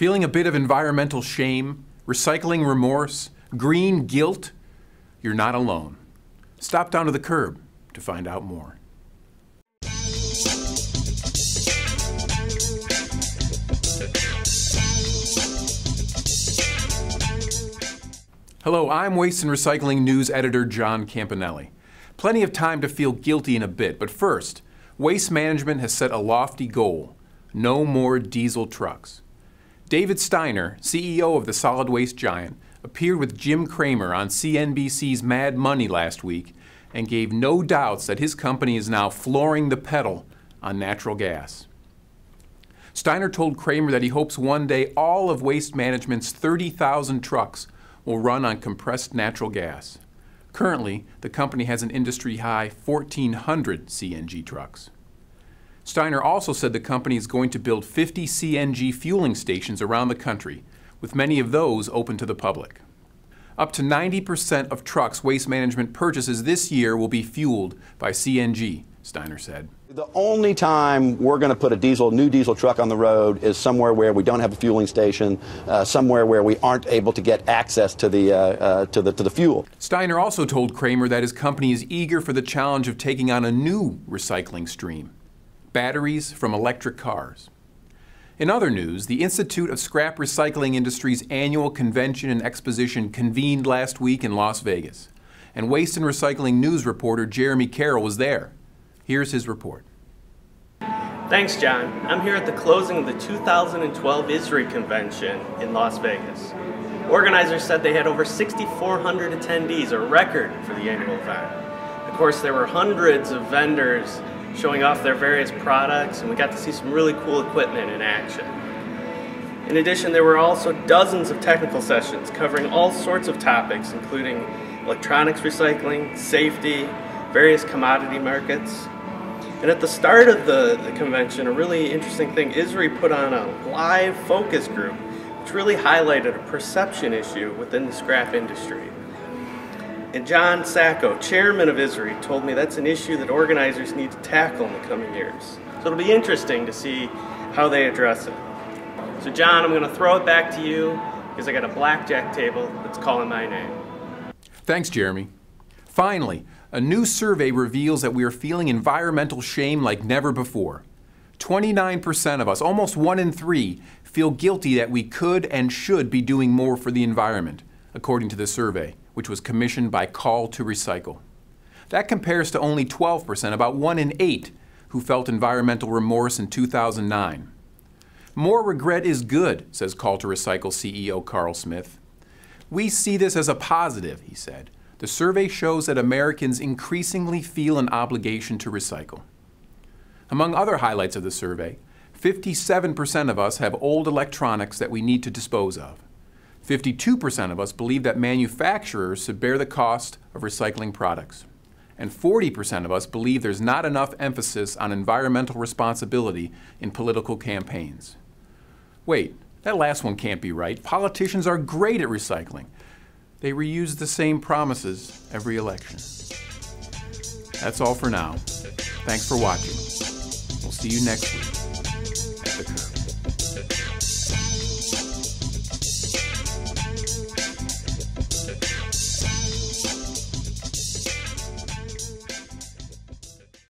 Feeling a bit of environmental shame, recycling remorse, green guilt? You're not alone. Stop down to the curb to find out more. Hello, I'm Waste and Recycling News Editor John Campanelli. Plenty of time to feel guilty in a bit, but first, Waste Management has set a lofty goal: no more diesel trucks. David Steiner, CEO of the solid waste giant, appeared with Jim Cramer on CNBC's Mad Money last week and gave no doubts that his company is now flooring the pedal on natural gas. Steiner told Cramer that he hopes one day all of Waste Management's 30,000 trucks will run on compressed natural gas. Currently, the company has an industry-high 1,400 CNG trucks. Steiner also said the company is going to build 50 CNG fueling stations around the country, with many of those open to the public. Up to 90% of trucks Waste Management purchases this year will be fueled by CNG, Steiner said. The only time we're going to put a new diesel truck on the road is somewhere where we don't have a fueling station, somewhere where we aren't able to get access to the fuel. Steiner also told Cramer that his company is eager for the challenge of taking on a new recycling stream: batteries from electric cars. In other news, the Institute of Scrap Recycling Industry's annual convention and exposition convened last week in Las Vegas, and Waste and Recycling News reporter Jeremy Carroll was there. Here's his report. Thanks, John. I'm here at the closing of the 2012 ISRI convention in Las Vegas. Organizers said they had over 6,400 attendees, a record for the annual event. Of course, there were hundreds of vendors showing off their various products, and we got to see some really cool equipment in action. In addition, there were also dozens of technical sessions covering all sorts of topics, including electronics recycling, safety, various commodity markets. And at the start of the convention, a really interesting thing, ISRI put on a live focus group which really highlighted a perception issue within the scrap industry. And John Sacco, chairman of ISRI, told me that's an issue that organizers need to tackle in the coming years. So it'll be interesting to see how they address it. So John, I'm going to throw it back to you because I got a blackjack table that's calling my name. Thanks, Jeremy. Finally, a new survey reveals that we are feeling environmental shame like never before. 29% of us, almost 1 in 3, feel guilty that we could and should be doing more for the environment, according to the survey, which was commissioned by Call to Recycle. That compares to only 12%, about 1 in 8, who felt environmental remorse in 2009. More regret is good, says Call to Recycle CEO Carl Smith. We see this as a positive, he said. The survey shows that Americans increasingly feel an obligation to recycle. Among other highlights of the survey, 57% of us have old electronics that we need to dispose of. 52% of us believe that manufacturers should bear the cost of recycling products. And 40% of us believe there's not enough emphasis on environmental responsibility in political campaigns. Wait, that last one can't be right. Politicians are great at recycling. They reuse the same promises every election. That's all for now. Thanks for watching. We'll see you next week at the Curb.